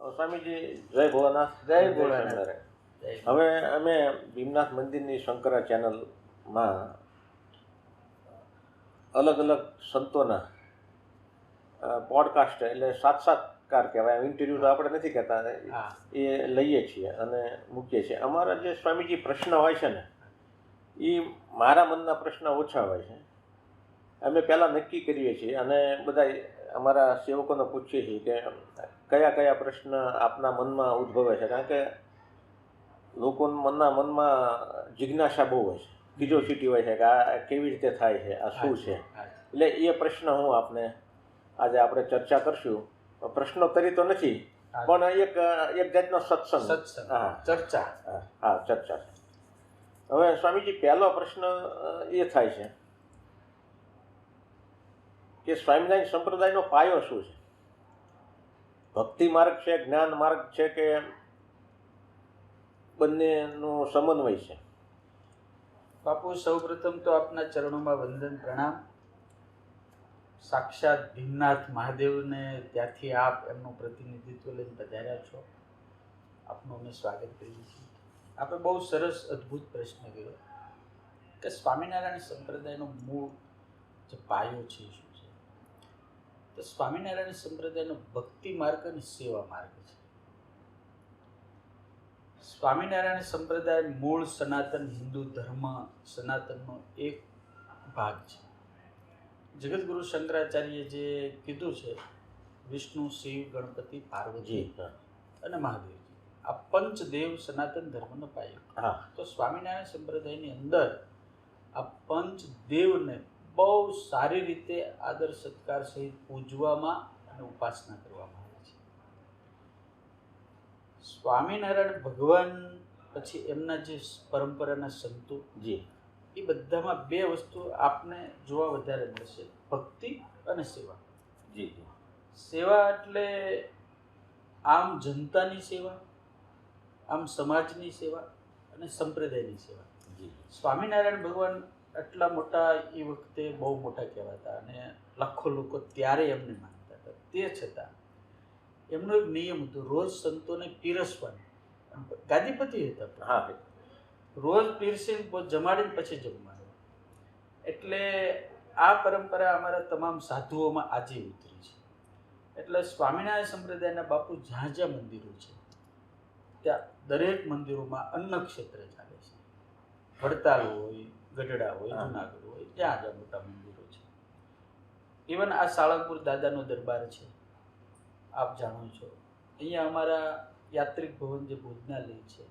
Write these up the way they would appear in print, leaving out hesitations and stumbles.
સ્વામીજી જય ભોળાનાથ. જય ભોળાનાથ. સ્વામિનારાયણ. હવે અમે ભીમનાથ મંદિરની શંકરા ચેનલમાં અલગ અલગ સંતોના પોડકાસ્ટ એટલે સાક્ષાત્કાર કહેવાય, ઇન્ટરવ્યૂ તો આપણે નથી કહેતા, એ લઈએ છીએ અને મૂકીએ છીએ. અમારા જે સ્વામીજી પ્રશ્ન હોય છે ને, એ મારા મનના પ્રશ્ન ઓછા હોય છે. અમે પહેલાં નક્કી કરીએ છીએ અને બધા અમારા સેવકોને પૂછીએ છીએ કે કયા કયા પ્રશ્ન આપના મનમાં ઉદ્ભવે છે, કારણ કે લોકોના મનમાં જિજ્ઞાસા બહુ હોય છે, ક્યુરિયોસિટી હોય છે કે આ કેવી રીતે થાય છે, આ શું છે. એટલે એ પ્રશ્ન હું આપને આજે આપણે ચર્ચા કરશું. પ્રશ્નોત્તરી તો નથી, પણ એક જાતનો સત્સંગ. ચર્ચા. હા, ચર્ચા. હવે સ્વામીજી, પહેલો પ્રશ્ન એ થાય છે કે સ્વામિનારાયણ સંપ્રદાયનો પાયો શું છે? ભક્તિ માર્ગ છે, જ્ઞાન માર્ગ છે કે બંનેનું સમન્વય છે? બાપુ, સૌપ્રથમ તો આપના ચરણોમાં વંદન, પ્રણામ. સાક્ષાત ભીમનાથ મહાદેવને ત્યાંથી આપ એમનું પ્રતિનિધિત્વ લઈને પધાર્યા છો, આપનું અમે સ્વાગત કરીએ છીએ. આપણે બહુ સરસ અદ્ભુત પ્રશ્ન કર્યો કે સ્વામિનારાયણ સંપ્રદાયનો મૂળ જે પાયો છે શું છે? તો સ્વામિનારાયણ સંપ્રદાયનો ભક્તિ માર્ગ અને સેવા માર્ગ છે. સ્વામિનારાયણ સંપ્રદાય મૂળ સનાતન હિન્દુ ધર્મ સનાતનનો એક ભાગ છે. જગતગુરુ શંકરાચાર્ય જે કીધું છે, વિષ્ણુ, શિવ, ગણપતિ, પાર્વતી અને મહાદેવજી, આ પંચદેવ સનાતન ધર્મનો પાયો. તો સ્વામિનારાયણ સંપ્રદાયની અંદર આ પંચદેવને બહુ સારી રીતે આદર સત્કાર સહિત પૂજવામાં અને ઉપાસના કરવામાં આવે છે. સ્વામિનારાયણ ભગવાન પછી એમના જે પરંપરાના સંતો એ બધામાં બે વસ્તુ આપને જોવા વધારે મળશે: ભક્તિ અને સેવા. સેવા એટલે આમ જનતાની સેવા, આમ સમાજની સેવા અને સંપ્રદાયની સેવા. સ્વામિનારાયણ ભગવાન આટલા મોટા એ વખતે બહુ મોટા કહેવાતા અને લાખો લોકો ત્યારે એમને માનતા હતા. તે છતાં એમનો એક નિયમ હતો, રોજ સંતોને પીરસવાનું. ગાદીપતિ હતા, રોજ પીરસીને જમાડીને પછી જમવાનું. એટલે આ પરંપરા અમારા તમામ સાધુઓમાં આજે ઉતરી છે. એટલે સ્વામિનારાયણ સંપ્રદાયના બાપુ જ્યાં જ્યાં મંદિરો છે ત્યાં દરેક મંદિરોમાં અન્ન ક્ષેત્ર ચાલે છે. વડતાલ હોય, ગઢડા હોય, જુનાગઢ હોય, જ્યાં જ્યાં મોટા મંદિરો છે. ઇવન આ સાળંગપુર દાદાનો દરબાર છે, આપ જાણો છો. અહીંયા અમારા યાત્રિક ભવન જે ભોજનાલય છે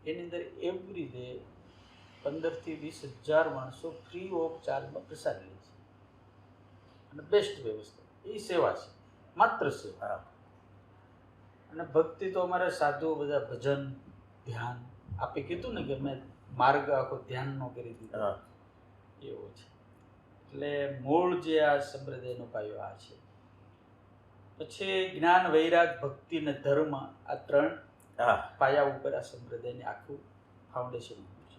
એની અંદર એવરી ડે 15,000 થી 20,000 માણસો ફ્રી ઓફ ચાર્જમાં પ્રસાદ લે છે. અને બેસ્ટ વ્યવસ્થા. એ સેવા છે, માત્ર સેવા. અને ભક્તિ તો અમારા સાધુઓ બધા ભજન, ધ્યાન. આપે કીધું ને કે મેં માર્ગ આખો ધ્યાનનો કરી દીધો, એવો છે. એટલે મૂળ જે આ સંપ્રદાયનો પાયો આ છે. પછી જ્ઞાન, વૈરાગ, ભક્તિ અને ધર્મ, આ ત્રણ પાયા ઉપર આ સંપ્રદાયને આખું ફાઉન્ડેશન છે.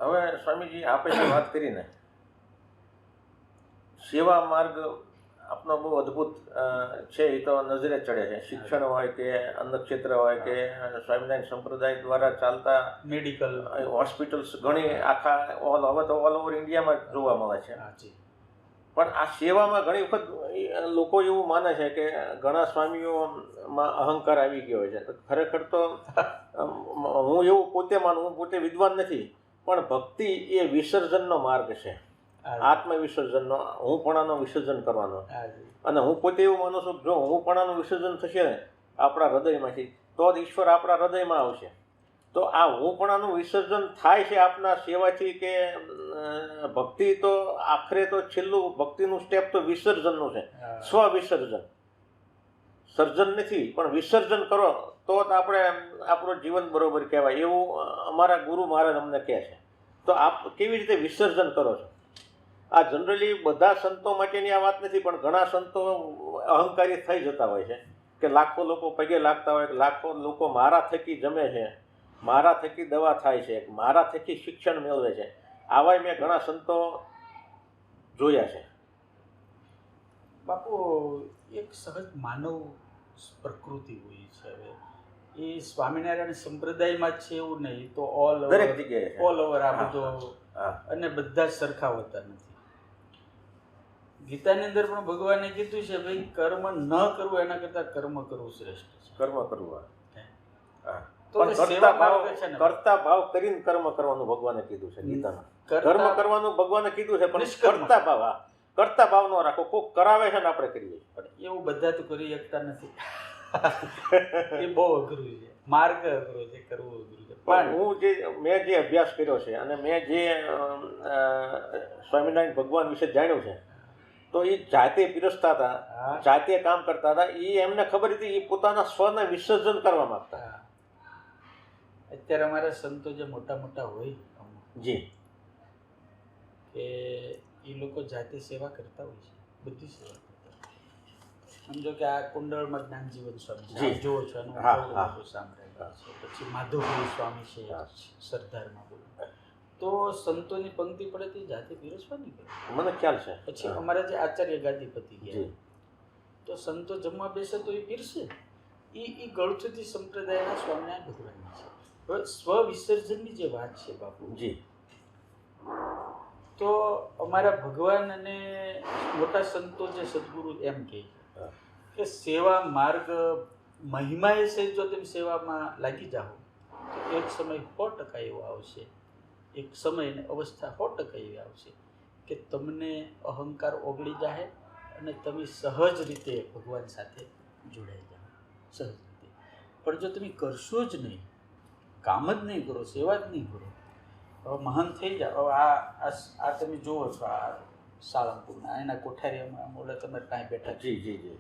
હવે સ્વામીજી, આપણે જે વાત કરીને સેવા માર્ગ આપનો બહુ અદ્ભુત છે, એ તો નજરે ચડે છે. શિક્ષણ હોય કે અન્ન ક્ષેત્ર હોય કે સ્વામિનારાયણ સંપ્રદાય દ્વારા ચાલતા મેડિકલ હોસ્પિટલ્સ ઘણી આખા હવે તો ઓલ ઓવર ઇન્ડિયામાં જોવા મળે છે. પણ આ સેવામાં ઘણી વખત લોકો એવું માને છે કે ઘણા સ્વામીઓમાં અહંકાર આવી ગયો છે. ખરેખર તો હું એવું પોતે માનું, હું પોતે વિદ્વાન નથી, પણ ભક્તિ એ વિસર્જનનો માર્ગ છે, આત્મ વિસર્જનનો, હુંપણાનો વિસર્જન કરવાનો. અને હું પોતે એવું માનું છું કે જો હુંપણાનું વિસર્જન થશે ને આપણા હૃદયમાંથી, તો જ ઈશ્વર આપણા હૃદયમાં આવશે. તો આ હુંપણાનું વિસર્જન થાય છે આપના સેવાથી કે ભક્તિ તો આખરે તો છેલ્લું ભક્તિનું સ્ટેપ તો વિસર્જનનું છે. સ્વ વિસર્જન, સર્જન નથી પણ વિસર્જન કરો તો જ આપણે આપણું જીવન બરોબર કહેવાય, એવું અમારા ગુરુ મહારાજ અમને કહે છે. તો આપ કેવી રીતે વિસર્જન કરો છો? આ જનરલી બધા સંતો માટેની આ વાત નથી, પણ ઘણા સંતો અહંકારી થઈ જતા હોય છે કે લાખો લોકો પગે લાગતા હોય, લાખો લોકો મારા થકી જમે છે, મારા થકી દવા થાય છે, મારા થકી શિક્ષણ મેળવે છે. આવા મેં ઘણા સંતો જોયા છે. બાપુ, એક સહજ માનવ પ્રકૃતિ હોય છે. હવે એ સ્વામિનારાયણ સંપ્રદાયમાં જ છે એવું નહીં, તો ઓલ દરેક જગ્યાએ ઓલ ઓવર આ બધો, હા. અને બધા જ સરખા હોતા નથી. ગીતાની અંદર પણ ભગવાને કીધું છે ભાઈ કર્મ ન કરવું એના કરતાં કર્મ કરવું શ્રેષ્ઠ છે. કર્મ કરવું, હા. તો પણ કે કરતા સેવા ભાવ માર્ગ છે ને, કરતા ભાવ કરીને કર્મ કરવાનું ભગવાને કીધું છે ગીતામાં. કરતા- કર્મ કરવાનું ભગવાને કીધું છે, પણ નિષ્કર્મ. કરતા ભાવ, હા, કરતા ભાવ ન રાખો. કોક કરાવે છે ને આપણે કરીએ. પણ એવું બધા તો કરી શકતા નથી. એ બહુ અઘરું છે, માર્ગ અઘરો છે, કરવું અઘરું છે. પણ મેં જે અભ્યાસ કર્યો છે અને મેં જે સ્વામિનારાયણ ભગવાન વિશે જાણ્યું છે, તો એ જાતે પીરસતા હતા, હા. જાતે કામ કરતા હતા. એ એમને ખબર હતી, એ પોતાના સ્વને વિસર્જન કરવા માંગતા. હા. અત્યારે અમારા સંતો જે મોટા મોટા હોય અમુક, જી, કે એ લોકો જાતે સેવા કરતા હોય છે, બધી સેવા કરતા હોય. સમજો કે આ કુંડળમાં જ્ઞાનજીવન સ્વામી જી. આપ જોવો છો, એનું હા, બહુ હા. મોટું સાંભળેલું છે. પછી માધવભાઈ સ્વામી છે, હા. સરદારમાં બોલો, તો સંતોની પંક્તિ પડે તે જાતે પીરસવાની કરે. મને ખ્યાલ છે. પછી અમારા જે આચાર્ય ગાદીપતિ ગયા, જી, તો સંતો જમવા બેસે તો એ પીરસે. એ ગળથુથી સંપ્રદાયના સ્વામિનારાયણ ભગવાનની છે. હવે સ્વ વિસર્જનની જે વાત છે બાપુ, જી, તો અમારા ભગવાન અને મોટા સંતો જે સદગુરુ એમ કહે હા. કે સેવા માર્ગ મહિમાએ છે, જો તમે સેવામાં લાગી જાઓ તો એક સમય 100% એવો આવશે, એક સમય અને અવસ્થા 100% એવી આવશે કે તમને અહંકાર ઓગળી જાય અને તમે સહજ રીતે ભગવાન સાથે જોડાઈ જાઓ, સહજ રીતે. પણ જો તમે કરશો જ નહીં, કામ જ નહીં કરો, સેવા જ નહીં કરો, હવે મહાન થઈ જાઓ. હવે આ તમે જુઓ છો, આ સાળંગપુરના એના કોઠારીમાં ઓલા તમે કાંઈ બેઠા છો, જી, જી, જી.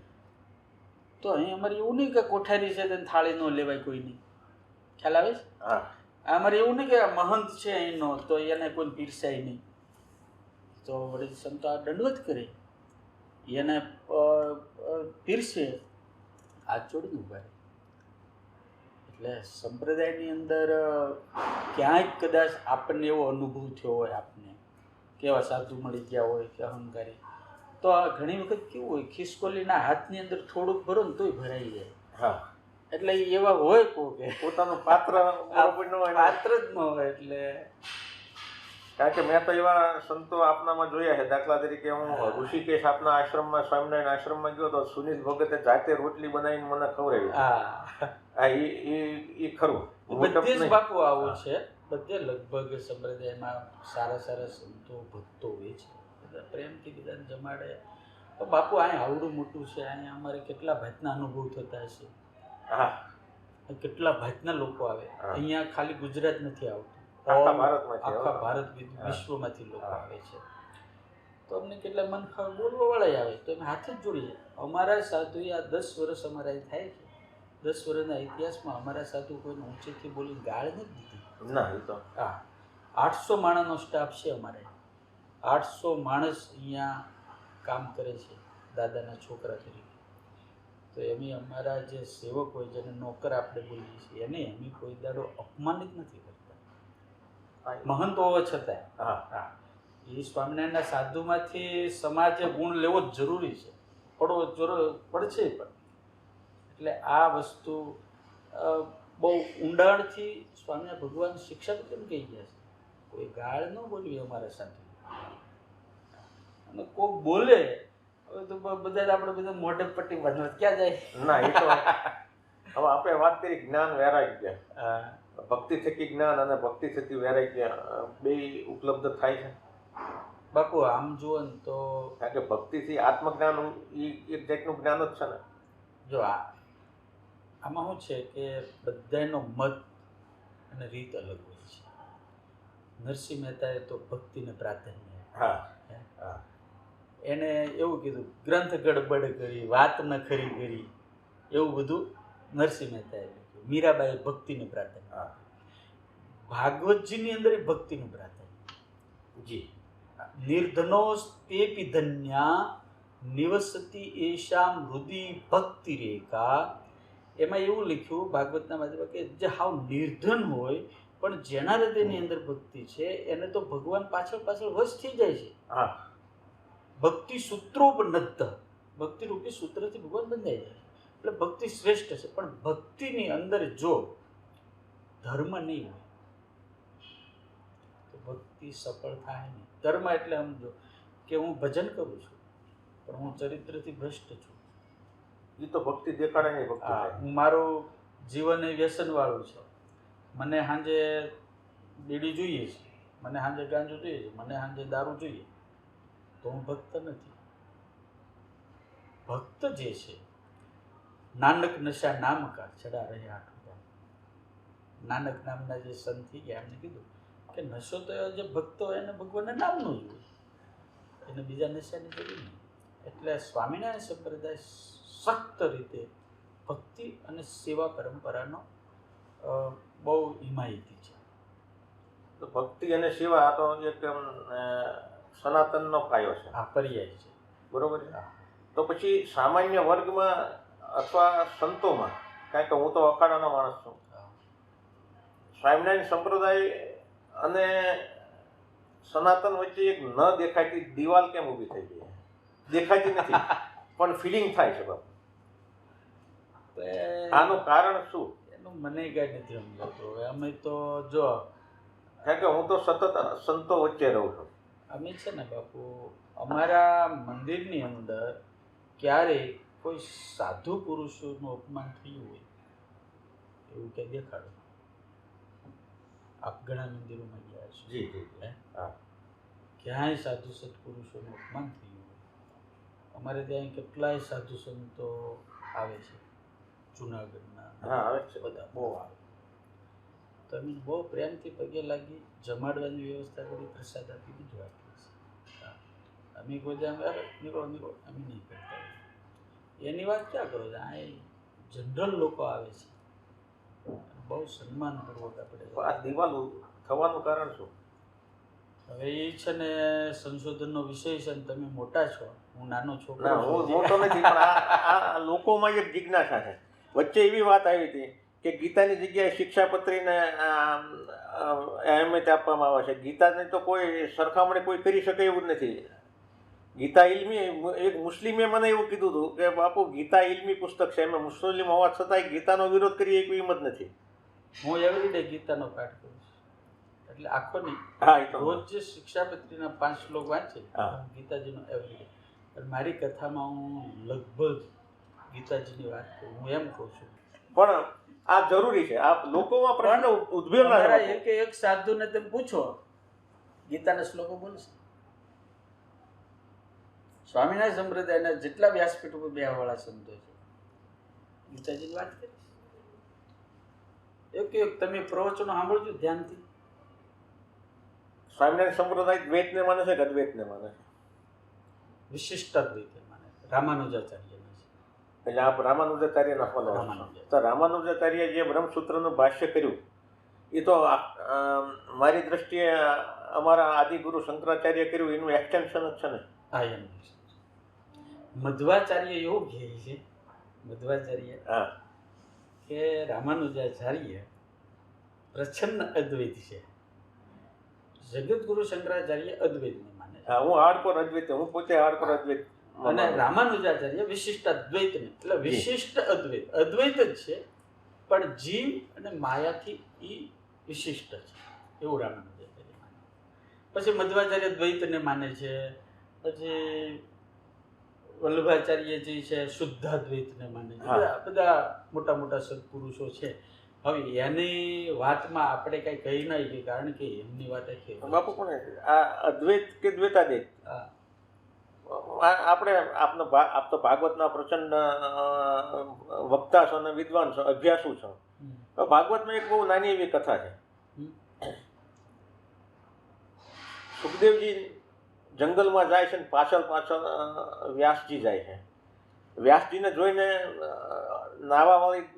તો અહીં અમારે એવું નહીં કે કોઠારી છે તેને થાળી ન લેવાય કોઈની, ખ્યાલ આવે છે? હા, અમારે એવું નહીં કે આ મહંત છે અહીંનો તો એને કોઈ પીરસાય નહીં, તો વળી સંતો આ દંડવત કરે, એને પીરસે, હાથ જોડીને ઉભા રહે. એટલે સંપ્રદાયની અંદર ક્યાંય કદાચ આપણને એવો અનુભવ થયો હોય, આપને કેવા સાધુ મળી ગયા હોય કે અહંકારી, તો આ ઘણી વખત કેવું હોય, ખિસકોલીના હાથની અંદર થોડુંક ભરો ને તોય ભરાઈ જાય. હા. એટલે એ એવા હોય કે પોતાનું પાત્ર બરોબર ન હોય ને. પાત્ર જ ન હોય. એટલે કારણ કે મેં તો એવા સંતો આપનામાં જોયા છે. દાખલા તરીકે હું ઋષિકેશ આપના આશ્રમમાં, સ્વામિનારાયણ આશ્રમમાં ગયો તો સુનિલ ભગતે જાતે રોટલી બનાવીને મને ખવડાવી. હા, એ ખરું. બધે જ બાપુ આવું છે. બધે લગભગ સંપ્રદાયમાં સારા સારા સંતો ભક્તો હોય છે, બધા પ્રેમથી બધાને જમાડે. તો બાપુ અહીંયા આવડું મોટું છે, અહીંયા અમારે કેટલા ભાતના અનુભવ થતા હશે. હા, કેટલા ભાતના લોકો આવે અહીંયા, ખાલી ગુજરાત નથી આવતું, આખા ભારતમાં છે. આખા ભારત વિશ્વમાંથી લોકો આવે છે. તો અમને કેટલા મન ખાવા બોલવા વાળા આવે, તો અમે હાથ જ જોડીએ. અમારા સાધુએ આ 10 વર્ષ અમારા અહીં થાય છે, 10 વર્ષના ઇતિહાસમાં અમારા સાધુ કોઈને ઊંચેથી બોલીને ગાળ નથી દીધી. ના, એ તો હા, 800 માણસનો સ્ટાફ છે અમારે. 800 માણસ અહીંયા કામ કરે છે દાદાના છોકરા તરીકે. તો એમ અમારા જે સેવક હોય, જેને નોકર આપણે બોલીએ છીએ, એને અમે કોઈ દાડો અપમાનિત નથી કરતા, મહંત હોવા છતાં. હા, હા, એ સ્વામિનારાયણના સાધુમાંથી સમાજે ગુણ લેવો જ જરૂરી છે, પડશે પણ. એટલે આ વસ્તુ બહુ ઊંડાણથી સ્વામિનારાયણ ભગવાન શિક્ષક કેમ કહી ગયા છે, કોઈ ગાળ ન બોલવી અમારા સાથે. અને કોક બોલે હવે તો બધા આપણે બધા મોઢે પટ્ટી બાંધવા ક્યાં જાય. ના, એ તો હવે આપણે વાત કરી જ્ઞાન વૈરાગ્ય, ભક્તિ થકી જ્ઞાન અને ભક્તિ થકી વૈરાગ્ય બે ઉપલબ્ધ થાય છે. બાપુ આમ જુઓ ને તો, કારણ કે ભક્તિથી આત્મજ્ઞાન એ એક જાતનું જ્ઞાન જ છે ને. જો આમાં શું છે કે બધાનો મત અને રીત અલગ હોય છે. નરસિંહ મહેતાએ તો ભક્તિને પ્રાધાન્ય. હા, એને એવું કીધું, ગ્રંથ ગડબડ કરી, વાત ન ખરી કરી, એવું બધું નરસિંહ મહેતાએ લખ્યું. મીરાબાઈએ ભક્તિને પ્રાધાન્ય. ભાગવતજીની અંદર ભક્તિનું પ્રાધાન્ય. જી. નિર્ધનોસ્તેપી ધન્યા નિવસતી એશામ હૃદય ભક્તિ રેખા. એમાં એવું લખ્યું ભાગવતના માધ્યમમાં કે જે હાવ નિર્ધન હોય પણ જેના હૃદયની અંદર ભક્તિ છે, એને તો ભગવાન પાછળ પાછળ વશ થઈ જાય છે. ભક્તિ સૂત્રો પર નદ્ધ, ભક્તિ રૂપી સૂત્રથી ભગવાન બંધાઈ જાય. એટલે ભક્તિ શ્રેષ્ઠ છે, પણ ભક્તિની અંદર જો ધર્મ નહીં હોય તો ભક્તિ સફળ થાય નહીં. ધર્મ એટલે સમજો કે હું ભજન કરું છું પણ હું ચરિત્રથી ભ્રષ્ટ છું. એ તો ભક્તિ દેખાડે નહીં. ભક્તિ હું મારું જીવન એ વ્યસનવાળું છે, મને સાંજે બીડી જોઈએ છે, મને સાંજે ગાંજો જોઈએ છે, મને સાંજે દારૂ જોઈએ, તો હું ભક્ત નથી. ભક્ત જે છે, નાનક નશા નામ કા ચડા રહે આઠું. નાનક નામના જે સંત થઈ ગયા એમને કીધું કે નશો તો જે ભક્ત હોય એને ભગવાનના નામનો જ હોય, એને બીજા નશાની જરૂર નહીં. એટલે સ્વામિનારાયણ સંપ્રદાય સખ્ત રીતે ભક્તિ અને સેવા પરંપરાનો બહુ હિમાયતી છે. તો ભક્તિ અને સેવા આ તો એક સનાતનનો પાયો છે, આ પર્યાય છે. બરોબર છે. તો પછી સામાન્ય વર્ગમાં અથવા સંતોમાં, કારણ કે હું તો અખાડાનો માણસ છું, સ્વામિનારાયણ સંપ્રદાય અને સનાતન વચ્ચે એક ન દેખાતી દિવાલ કેમ ઊભી થઈ ગઈ? દેખાતી નથી પણ ફિલિંગ થાય છે બાપુ. આનું કારણ શું? એનું મને કાંઈ નથી સમજાતું. અમે તો જો, કારણ કે હું તો સતત સંતો વચ્ચે રહું છું. અમે છે ને બાપુ, અમારા મંદિરની અંદર ક્યારેય કોઈ સાધુ પુરુષોનું અપમાન થયું હોય એવું કંઈ દેખાડો. આપ ઘણા મંદિરોમાં ગયા છો. જી જી. હા. ક્યાંય સાધુ સત્પુરુષોનું અપમાન થયું હોય? અમારે ત્યાં કેટલાય સાધુ સંતો આવે છે જુનાગઢના. હા, આવે છે. બધા બહુ આવે. તો અમે બહુ પ્રેમથી પગે લાગી જમાડવાની વ્યવસ્થા કરી, પ્રસાદ આપી બીજું આપીએ છીએ. અમે કોઈ ત્યાં નીકળો અમે નહીં કરતા. એની વાત ક્યાં કરો છો? આ જનરલ લોકો આવે છે, બહુ સન્માનપૂર્વક આપણે. આ દિવાલ થવાનું કારણ શું? હવે એ છે ને સંશોધનનો વિષય છે ને તમે મોટા છો, હું નાનો છોકરો. ના, હું મોટો નથી, પણ આ લોકોમાં એક જિજ્ઞાસા છે. વચ્ચે એવી વાત આવી હતી કે ગીતાની જગ્યાએ શિક્ષાપત્રીને અહેમિયત આપવામાં આવે છે. ગીતાની તો કોઈ સરખામણી કોઈ કરી શકે એવું જ નથી. ગીતા ઇલ્મી, એક મુસ્લિમે મને એવું કીધું હતું કે બાપુ ગીતા ઇલ્મી પુસ્તક છે, એમાં મુસ્લિમ હોવા છતાંય ગીતાનો વિરોધ કરીએ એવી હિંમત નથી. હું એવરીડે ગીતાનો પાઠ કરું છું, એટલે આખો નહીં. હા, એ તો રોજ જે શિક્ષાપત્રીના 5 શ્લોક વાંચે ગીતાજીનો એવરીડે. પણ મારી કથામાં હું લગભગ ગીતાજીની વાત કરું. હું એમ કહું છું પણ આ જરૂરી છે. આ લોકોમાં પ્રશ્ન ઉદ્ભવેલા છે. એક સાધુને તમે પૂછો ગીતાના શ્લોકો બોલશે. સ્વામિનારાયણ સંપ્રદાયના જેટલા વ્યાસપીઠ ઉપર બેવાવાળા સંતો છે ગીતાજીની વાત કરી. એક તમે પ્રવચનો સાંભળજો ધ્યાનથી. સ્વામિનારાયણ સંપ્રદાય દ્વૈતને માને છે કે અદ્વૈતને માને છે? વિશિષ્ટ અદ્વૈત માને છે. રામાનુજાચાર્યને છે. એટલે આપ રામાનુજાચાર્યના ફોલો. તો રામાનુજાચાર્ય જે બ્રહ્મસૂત્રનું ભાષ્ય કર્યું એ તો મારી દ્રષ્ટિએ અમારા આદિગુરુ શંકરાચાર્ય કર્યું એનું એક્સટેન્શન જ છે ને. હા, એમ મધ્વાચાર્ય એવું કહે છે, મધ્વાચાર્ય કે રામાનુજાચાર્ય પ્રચ્છન્ન અદ્વૈત છે, જગતગુરુ શંકરાચાર્ય અદ્વૈતને માને છે. હું હાર્ડકોર અદ્વૈત, હું પોતે હાર્ડકોર અદ્વૈત. અને રામાનુજાચાર્ય વિશિષ્ટ અદ્વૈતને, એટલે વિશિષ્ટ અદ્વૈત, અદ્વૈત જ છે પણ જીવ અને માયાથી એ વિશિષ્ટ છે એવું રામાનુજાચાર્ય માને. પછી મધ્વાચાર્ય દ્વૈતને માને છે. પછી વલ્લભાચાર્ય જે છે શુદ્ધાદ્વૈતને માને છે. બધા મોટા મોટા સત્પુરુષો છે. હવે એની વાતમાં આપણે કઈ કહી નહીં કે કારણ કે એમની વાત છે બાપુ. પણ આ અદ્વૈત કે દ્વૈતાદ્વૈત આપણે આપ તો ભાગવતના પ્રચંડ વક્તા છો અને વિદ્વાન છો, અભ્યાસુ છો. ભાગવતમાં એક બહુ નાની એવી કથા છે. સુખદેવજી જંગલમાં જાય છે ને પાછળ વ્યાસજી જાય છે. વ્યાસજીને જોઈને નાવાવાળી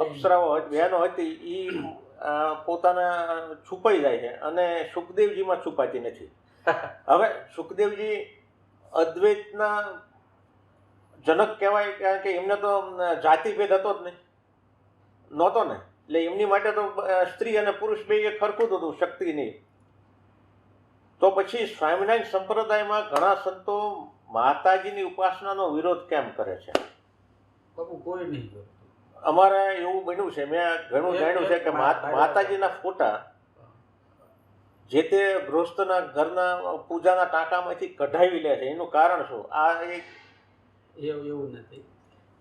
અપ્સરાઓ બહેનો હતી એ પોતાના છુપાઈ જાય છે અને સુખદેવજીમાં છુપાતી નથી. હવે સુખદેવજી અદ્વૈતના જનક કહેવાય, કારણ કે એમને તો જાતિભેદ હતો જ નહીં, નહોતો ને. એટલે એમની માટે તો સ્ત્રી અને પુરુષ બે એક ખરખું જ હતું, શક્તિની. તો પછી સ્વામિનારાયણ સંપ્રદાયમાં ઘણા સંતો માતાજીની ઉપાસનાનો વિરોધ કેમ કરે છે? બાપુ કોઈ નહીં કરતું. અમારે એવું બન્યું છે, મેં ઘણું જાણ્યું છે કે માતાજીના ફોટા જે તે ગૃહસ્થના ઘરના પૂજાના ટાંકામાંથી કઢાવી લે છે. એનું કારણ શું? આ એક એવું નથી.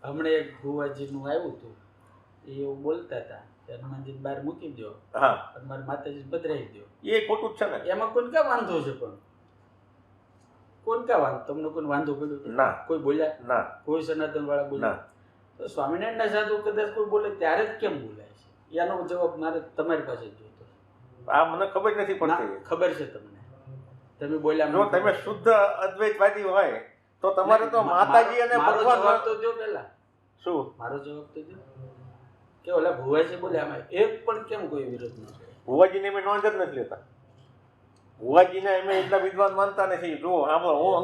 હમણાં એક ભુવાજીનું આવ્યું હતું, એ એવું બોલતા હતા કે હનુમાનજી બહાર મૂકી દો, હા, અને મારા માતાજી પધરાવી દો. એ ખોટું જ છે ને. એમાં કોઈ ક્યાં વાંધો છે? પણ કોણ ક્યાં વાંધો? તમને કોઈ વાંધો પડ્યો? ના. કોઈ બોલ્યા? ના. કોઈ સનાતન વાળા બોલ્યા? તો સ્વામિનારાયણના સાધુ કદાચ કોઈ બોલે ત્યારે જ કેમ બોલાય છે? એનો જવાબ મારે તમારી પાસે જોઈતો. આ મને ખબર નથી પડતી. ખબર છે તમને? તમે બોલ્યા? જો તમે શુદ્ધ અદ્વૈતવાદી હોય તો તમારે તો માતાજી અને ભગવાન જવાબ તો દો પહેલા. શું મારો જવાબ તો દો કે ઓલા ભુવાજી બોલ્યા, આમાં એક પણ કેમ કોઈ વિરોધ નથી? ભુવાજીને અમે નોંધ જ નથી લેતા. ભુવાજીને અમે એટલા વિદ્વાન માનતા નથી. જો હું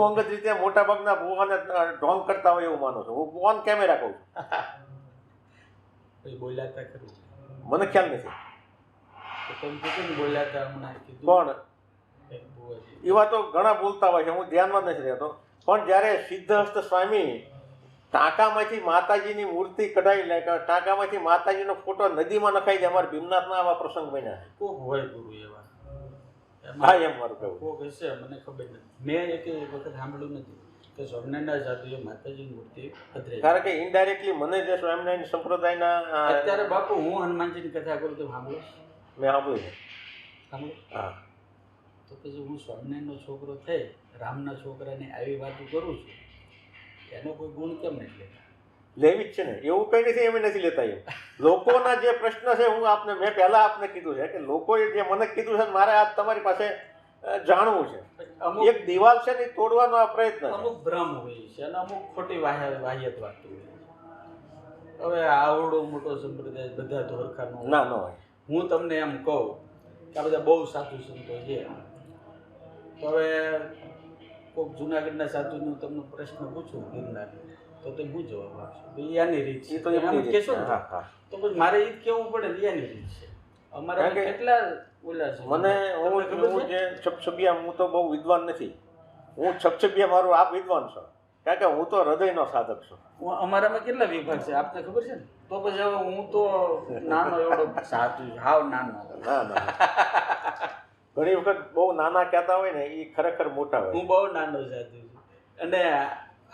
અંગત રીતે મોટા ભાગના ભુવાને ઢોંગ કરતા હોય એવું માનું છું. હું ઓન કેમેરા કહું છું. બોલ્યા હતા ખરું? મને ખ્યાલ નથી. તમે કીધું બોલ્યા હતા હમણાં કીધું. કોણ? એવા તો ઘણા બોલતા હોય છે, હું ધ્યાનમાં નથી રહેતો. પણ જ્યારે સિદ્ધહસ્ત સ્વામી ટાંકામાંથી માતાજીની મૂર્તિ કઢાવી લે, ટાંકામાંથી માતાજીનો ફોટો નદીમાં નખાઈ દે. અમારા ભીમનાથમાં આવા પ્રસંગ બન્યા. કોક હોય ગુરુ એવા. હા, એમ મારું કહેવું. કોક હશે, મને ખબર નથી. મેં એક વખત સાંભળ્યું નથી કે સ્વામિનારાયણ સાધુએ માતાજીની મૂર્તિ પધરાવી. કારણ કે ઇનડાયરેક્ટલી મને જે સ્વામિનારાયણ સંપ્રદાયના અત્યારે બાપુ હું હનુમાનજીની કથા કરું તો સાંભળો? મેં સાંભળ્યું છે. સાંભળો? હા. તો પછી હું સ્વામિનારાયણનો છોકરો થઈ રામના છોકરાને આવી વાતો કરું છું, એનો કોઈ ગુણ કેમ નથી લેતા? લેવી જ છે ને. એવું કંઈ નથી અમે નથી લેતા. એમ લોકોના જે પ્રશ્ન છે, મેં પહેલા આપને કીધું છે કે લોકોએ જે મને કીધું છે, મારે આ તમારી પાસે જાણવું છે. એક દિવાલ છે ને તોડવાનો આ પ્રયત્ન. અમુક ભ્રમ હોય છે અને અમુક ખોટી વાહિયત વાતો હોય છે. હવે આવડો મોટો સંપ્રદાય બધા ધોરખાનો ના ન હોય. હું તમને એમ કહું કે આ બધા બહુ સાધુ સંતો છે. તો હવે કોઈક જુનાગઢના સાધુનો તમને પ્રશ્ન પૂછું ગિરનાર, તો તમે શું જવાબ આપશો? એની રીત છે. તો એમ કહેશો ને, તો પછી મારે એ જ કહેવું પડે ને, એની રીત છે. અમારા કેટલા ઓલા છે. મને હું જે છપછબિયા, હું તો બહુ વિદ્વાન નથી. હું છપછબિયા મારું આપ વિદ્વાન છો, કારણ કે હું તો હૃદયનો સાધક છું. અમારામાં કેટલા વિભાગ છે આપને ખબર છે ને? તો પછી હવે હું તો નાનો એવડો સાધુ, હાવ નાનો. ના ના, ઘણી વખત બહુ નાના કહેતા હોય ને, એ ખરેખર મોટા હોય. હું બહુ નાનો સાધુ છું. અને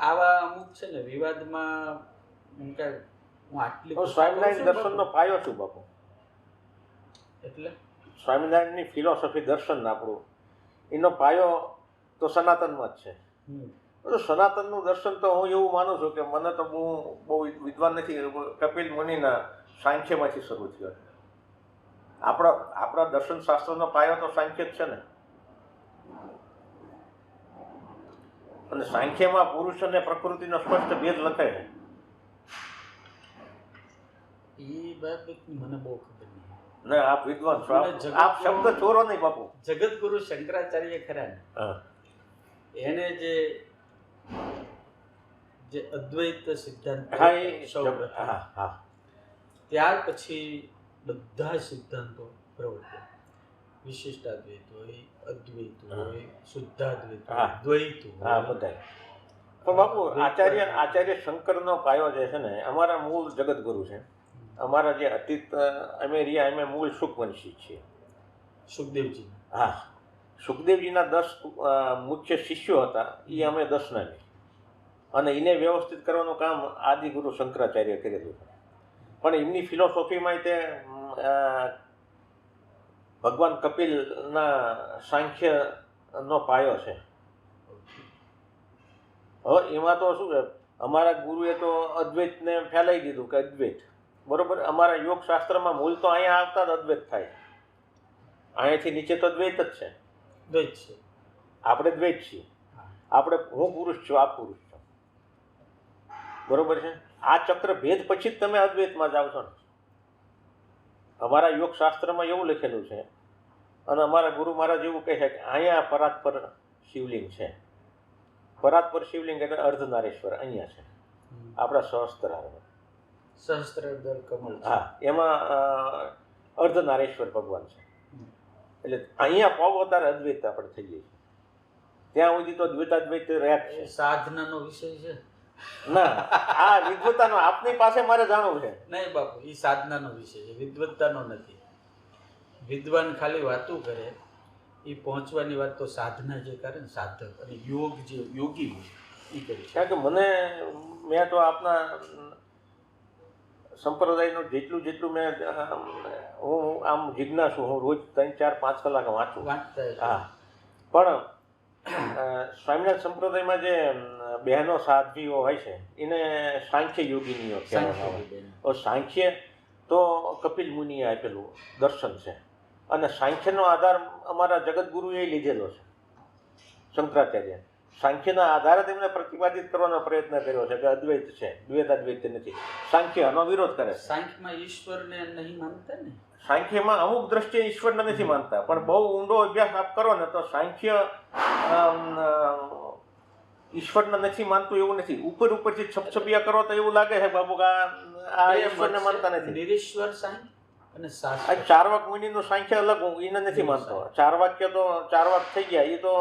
આવા અમુક છે ને વિવાદમાં હું આટલી સ્વામિનારાયણ દર્શનનો પાયો છું બાપુ. એટલે સ્વામિનારાયણની ફિલોસોફી, દર્શન આપણું, એનો પાયો તો સનાતનમાં જ છે. તો સનાતનનું દર્શન તો હું એવું માનું છું કે મને તો બહુ વિદ્વાન નથી. કપિલ મુનિના સાંખ્યમાંથી શરૂ થયો. આપણા દર્શન શાસ્ત્રનો પાયો તો સાંખ્ય જ છે ને. અને સાંખ્યમાં પુરુષ અને પ્રકૃતિનો સ્પષ્ટ ભેદ લખે છે. એ બાબતની મને બહુ ખબર નહીં. ને આપ વિદ્વાન છો, આપ શબ્દ ચોરો નહીં બાપુ. જગતગુરુ શંકરાચાર્ય ખરા ને, એને જે અદ્વૈત સિદ્ધાંત ત્યાર પછી બધા સિદ્ધાંતો પ્રવર્ત્યા. વિશિષ્ટાદ્વૈત હોય, અદ્વૈત હોય, શુદ્ધાદ્વૈત હોય, દ્વૈત હોય, બધા. પણ બાપુ આચાર્ય શંકરનો પાયો જે છે ને, અમારા મૂળ જગતગુરુ છે. અમારા જે અતીત અમે મૂળ સુખવંશી છીએ. સુખદેવજી. હા, સુખદેવજીના 10 મુખ્ય શિષ્યો હતા. એ અમે 10ના નહીં. અને એને વ્યવસ્થિત કરવાનું કામ આદિગુરુ શંકરાચાર્ય કરેલું છે. પણ એમની ફિલોસોફીમાં તે ભગવાન કપિલના સાંખ્યનો પાયો છે. હવે એમાં તો શું છે, અમારા ગુરુએ તો અદ્વૈતને ફેલાઈ દીધું કે અદ્વૈત બરોબર. અમારા યોગ શાસ્ત્રમાં મૂળ તો અહીંયા આવતા જ અદ્વૈત થાય. અહીંયાથી નીચે તો દ્વૈત જ છે. દ્વૈત છે. આપણે દ્વૈત છીએ. હું પુરુષ છું, આપ પુરુષ છો, બરોબર છે. આ ચક્ર ભેદ પછી જ તમે અદ્વૈતમાં જાઓ છો ને. અમારા યોગ શાસ્ત્રમાં એવું લખેલું છે. અને અમારા ગુરુ મહારાજ એવું કહે છે કે અહીંયા પરાત્પર શિવલિંગ છે. પરાત્પર શિવલિંગ એટલે અર્ધનારેશ્વર અહીંયા છે, આપણા સહસ્ત્રાર કમળ. હા, એમાં અર્ધનારેશ્વર ભગવાન છે. એટલે અહીંયા પગ અવતારે અદ્વૈત આપણે થઈ જાય છે. ત્યાં સુધી તો દ્વૈતાદ્વૈત રહ્યા છે. સાધનાનો વિષય છે. ના, આ વિદ્વતાનો આપની પાસે મારે જાણવું છે. નહીં બાપુ, એ સાધનાનો વિષય છે, વિદ્વત્તાનો નથી. વિદ્વાન ખાલી વાતું કરે, એ પહોંચવાની વાત તો સાધના જે કરે ને સાધક અને યોગ જે યોગી હોય એ કરી શકે. કારણ કે મેં તો આપના સંપ્રદાયનું જેટલું મેં હું આમ જિજ્ઞાસુ, હું રોજ 3, 4, 5 કલાક વાંચું. હા, પણ સ્વામિનારાયણ સંપ્રદાયમાં જે બહેનો સાધ્વીઓ હોય છે એને સાંખ્ય યોગીનીઓ કહેવામાં આવે. સાંખ્ય તો કપિલ મુનિએ આપેલું દર્શન છે, અને સાંખ્યનો આધાર અમારા જગતગુરુએ લીધેલો છે, શંકરાચાર્ય. સાંખ્યના આધારે તેમને પ્રતિપાદિત કરવાનો પ્રયત્ન કર્યો છે કે અદ્વૈત છે, દ્વૈત નથી. સાંખ્ય આનો વિરોધ કરે છે. સાંખ્યમાં ઈશ્વરને નહીં માનતા ને, સાંખ્યમાં અમુક દ્રષ્ટિએ ઈશ્વરને નથી માનતા, પણ બહુ ઊંડો અભ્યાસ આપ કરો ને તો સાંખ્ય ઈશ્વરને નથી માનતું એવું નથી. ઉપરથી છપછપિયા કરો તો એવું લાગે છે બાબુ કે આ ઈશ્વરને માનતા નથી. નિરીશ્વર સાંખ્ય અને શાસ્ત્ર. ચારવાક મુનિનું સાંખ્ય અલગ, હું એને નથી માનતો. ચારવાક્ય તો ચારવાક થઈ ગયા, એ તો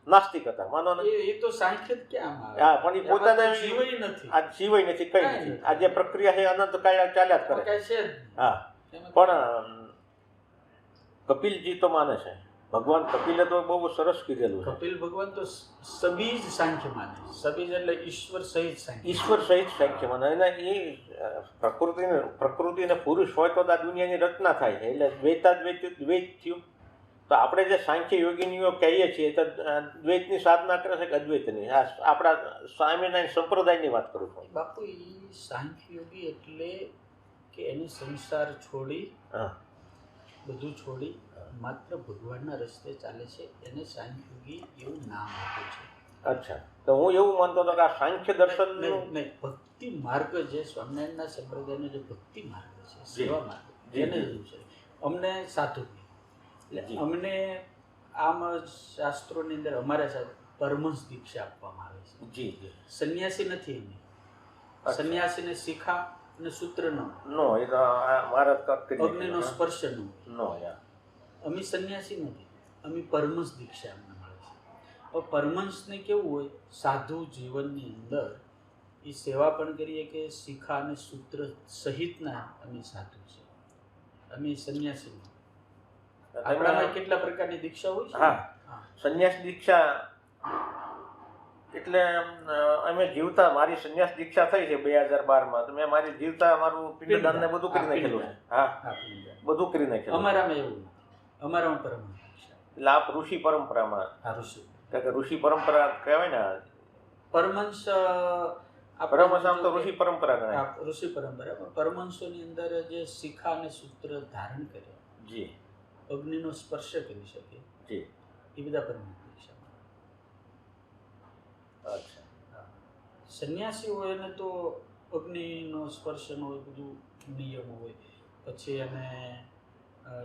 નાસ્તિક હતા, માનો ને. એ તો સાંખ્ય જ ક્યાં આવે? હા, પણ એ પોતાને જીવય નથી. આ જીવય નથી, કઈ નથી. આ જે પ્રક્રિયા છે અનંત કાળ ચાલ્યા જ કરે. હા, પણ કપિલજી તો માને છે. ભગવાન કપિલે તો બહુ સરસ કીધેલું છે. કપિલ ભગવાન તો સબીજ સાંખ્ય માને. સબીજ એટલે ઈશ્વર સહિત સાંખ્ય. ઈશ્વર સહિત સાંખ્ય માને. અને એ પ્રકૃતિ અને પુરુષ હોય તો આ દુનિયાની રચના થાય છે, એટલે દ્વૈત થયું. તો આપણે જે સાંખ્ય યોગીનીઓ કહીએ છીએ તો દ્વૈતની સાધના કરે છે કે અદ્વૈતની? આપણા સ્વામિનારાયણ સંપ્રદાયની વાત કરું છું બાપુ. એ સાંખ્ય યોગી એટલે કે એને સંસાર છોડી, બધું છોડી માત્ર ભગવાનના રસ્તે ચાલે છે, એને સાંખ્ય યોગી એવું નામ આપ્યું છે. અચ્છા, તો હું એવું માનતો હતો કે આ સાંખ્ય દર્શન નહીં, ભક્તિ માર્ગ જે સ્વામિનારાયણના સંપ્રદાયનો જે ભક્તિ માર્ગ છે, સેવા માર્ગ, એને લીધું છે. અમને સાધુ, એટલે અમને આમ શાસ્ત્રોની અંદર અમારા સાથે પરમહંસ દીક્ષા આપવામાં આવે છે. જી, સંન્યાસી નથી એની. સંન્યાસીને શિખા અને સૂત્ર નો, એ તો મારા અગ્નિનો સ્પર્શ નો. અમે સંન્યાસી નથી, અમે પરમહંસ દીક્ષા અમને મળે છે. હવે પરમહંસને કેવું હોય, સાધુ જીવનની અંદર એ સેવા પણ કરીએ કે શિખા અને સૂત્ર સહિતના અમે સાધુ છે, અમે સંન્યાસી નથી. આપણામાં કેટલા પ્રકારની દીક્ષા હોય છે. હા, સંન્યાસ દીક્ષા એટલે અમે જીવતા, મારી સંન્યાસ દીક્ષા થઈ છે 2012માં, તો મેં મારી જીવતા મારું પિંડદાન ને બધું કરી નાખેલું છે. હા, બધું કરી નાખેલું. અમારામાં એવું નથી. અમારામાં પરમહંસ દીક્ષા. એટલે આપ ઋષિ પરંપરામાં. ઋષિ, કે ઋષિ પરંપરા કહેવાય ને. પરમહંસ પરમહંસ આમ તો ઋષિ પરંપરા ગણાય. ઋષિ પરંપરા. પરમહંસોની અંદર જે શિખા અને સૂત્ર ધારણ કરે, જી, અગ્નિનો સ્પર્શ કરી શકે, જી, એ બધા પરમહંસ દીક્ષામાં. અચ્છા. સંન્યાસી હોય એને તો અગ્નિનો સ્પર્શનો હોય, બધું નિયમ હોય. પછી એને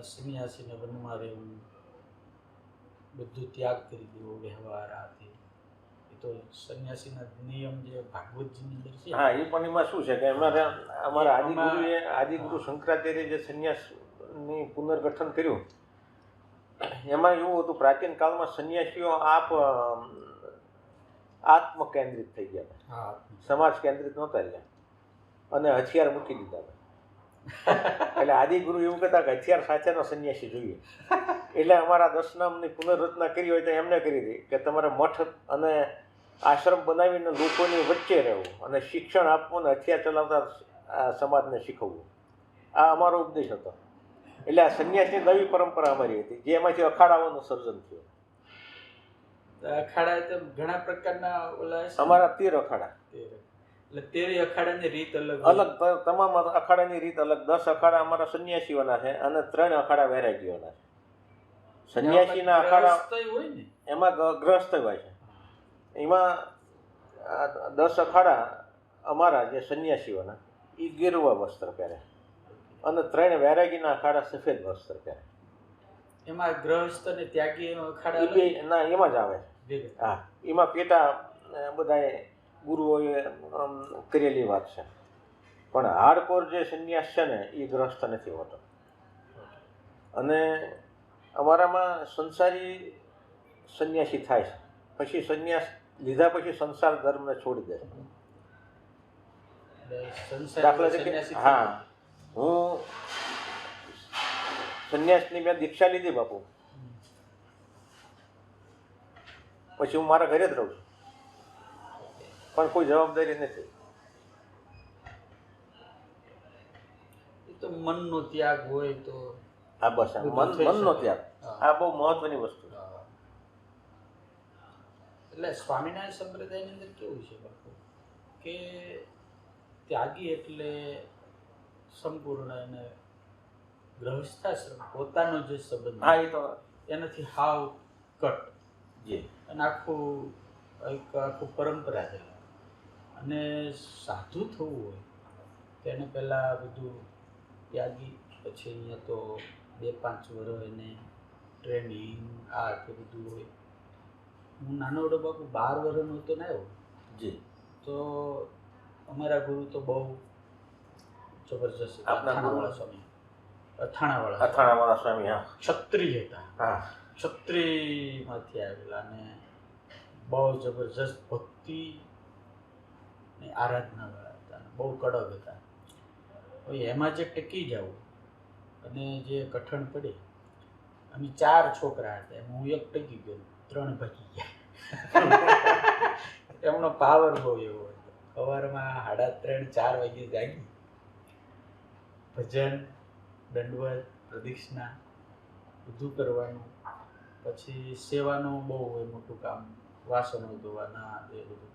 સંન્યાસીને વનમાં રહેવું, બધું ત્યાગ કરી દેવો, વ્યવહાર આથી. એ તો સંન્યાસીના નિયમ જે ભાગવતજીની અંદર છે. હા, એ પણ એમાં શું છે કે અમારા આદિગુરુ શંકરાચાર્ય જે સંન્યાસની પુનર્ગઠન કર્યું, એમાં એવું હતું, પ્રાચીન કાળમાં સંન્યાસીઓ આત્મ કેન્દ્રિત થઈ ગયા હતા, સમાજ કેન્દ્રિત નહોતા રહ્યા, અને હથિયાર મૂકી દીધા હતા. એટલે આદિગુરુ એવું કહેતા કે હથિયાર સાથેનો સંન્યાસી જોઈએ. એટલે અમારા દશનામની પુનર્રચના કરી હોય તો એમને કરી હતી કે તમારે મઠ અને આશ્રમ બનાવીને લોકોની વચ્ચે રહેવું અને શિક્ષણ આપવું અને હથિયાર ચલાવતા સમાજને શીખવવું. આ અમારો ઉપદેશ હતો. એટલે આ સંન્યાસની નવી પરંપરા અમારી હતી, જે એમાંથી અખાડાઓનું સર્જન થયું. અખાડા તો ઘણા પ્રકારના ઓલા અમારા 13 અખાડા. એટલે 13 અખાડાની રીત અલગ, તમામ અખાડાની રીત અલગ. 10 અખાડા અમારા સંન્યાસીઓના છે અને 3 અખાડા વૈરાગીઓના છે. સંન્યાસીના અખાડા હોય ને, એમાં ગ્રહસ્થ હોય છે. એમાં 10 અખાડા અમારા જે સંન્યાસીઓના એ ગેરુવા વસ્ત્ર પહેરે, અને 3 વૈરાગીના અખાડા સફેદ વસ્ત્ર પહેરે. એમાં ગ્રહસ્થ અને ત્યાગી અખાડા ના, એમાં જ આવે. હા, એમાં પેટા બધાએ ગુરુઓએ કરેલી વાત છે. પણ હાર્ડકોર જે સંન્યાસ છે ને એ ગ્રહસ્થ નથી હોતો. અને અમારામાં સંસારી સંન્યાસી થાય છે, પછી સંન્યાસ લીધા પછી સંસાર ધર્મને છોડી દે. દાખલા તરીકે હા, હું સંન્યાસની મેં દીક્ષા લીધી બાપુ, પછી હું મારા ઘરે જ રહું છું, પણ કોઈ જવાબદારી નથી. તો મનનો ત્યાગ હોય તો હા બસ, મનનો ત્યાગ આ બહુ મહત્વની વસ્તુ છે. એટલે સ્વામિનારાયણ સંપ્રદાયની અંદર કેવું છે બાપુ કે ત્યાગી એટલે સંપૂર્ણ અને ગૃહસ્થાશ્રમ પોતાનો જે સંબંધ, હા એ તો એનાથી હાવ કટ જી, અને આખું પરંપરા છે. અને સાધુ થવું હોય તો એને પહેલાં બધું ત્યાગી, પછી અહીંયા તો 2-5 વર્ષ એને ટ્રેનિંગ આ તે બધું હોય. હું નાનો વડો બાપુ 12 વર્ષનો હતો ને આવ્યો જી, તો અમારા ગુરુ તો બહુ જબરજસ્ત હતા. અથાણાવાળા સ્વામી, અથાણાવાળા સ્વામી, હા, ક્ષત્રિય હતા. હા, ક્ષત્રિયમાંથી આવેલા અને બહુ જબરજસ્ત ભક્તિ ને આરાધનાવાળા હતા, બહુ કડક હતા. હવે એમાં જે ટકી જવું અને જે કઠણ પડે, અમે 4 છોકરા હતા, એમાં હું એક ટકી ગયો, 3 ભાગી ગયા. એમનો પાવર બહુ એવો હતો. સવારમાં 3:30-4 વાગે જાગી, ભજન, દંડવત, પ્રદક્ષિણા બધું કરવાનું. પછી સેવાનું બહુ હોય મોટું કામ, વાસણો ધોવાના એ બધું.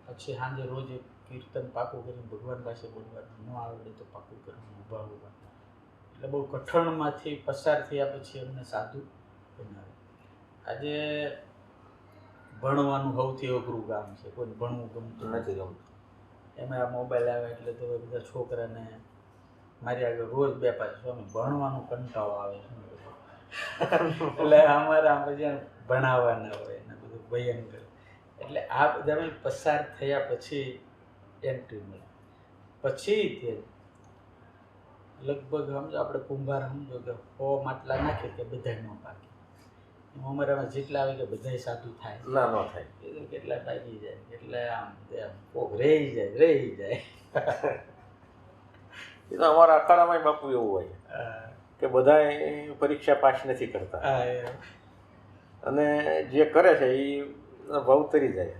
પછી સાંજે રોજ એક કીર્તન પાકું કરીને ભગવાન પાસે બોલવાનું, ન આવડે તો પાકું કરવાનું, ઊભા. એટલે બહુ કઠણમાંથી પસાર થયા પછી અમને સાધુ બનાવે. આજે ભણવાનું સૌથી અઘરું કામ છે, કોઈને ભણવું ગમતું નથી. એમાં આ મોબાઈલ આવે એટલે તો બધા છોકરાને મારી આગળ રોજ 2-5 સ્વામી ભણવાનું કંટાળો આવે છે. એટલે અમારા પછી ભણાવવાના હોય ને બધું ભયંકર. એટલે આ બધામાં પસાર થયા પછી એન્ટ્રી મળે. પછી તે લગભગ સમજો આપણે કુંભાર સમજો કે 100 માટલા નાખે કે બધા ન પાકે. એમાં અમારામાં જેટલા આવે કે બધા સાધુ થાય ના ન થાય, એ તો કેટલા પાકી જાય. એટલે આમ કોક રહી જાય. એ તો અમારા અખાડામાં બાપુ એવું હોય કે બધા પરીક્ષા પાસ નથી કરતા, અને જે કરે છે એ ભવતરી જાય.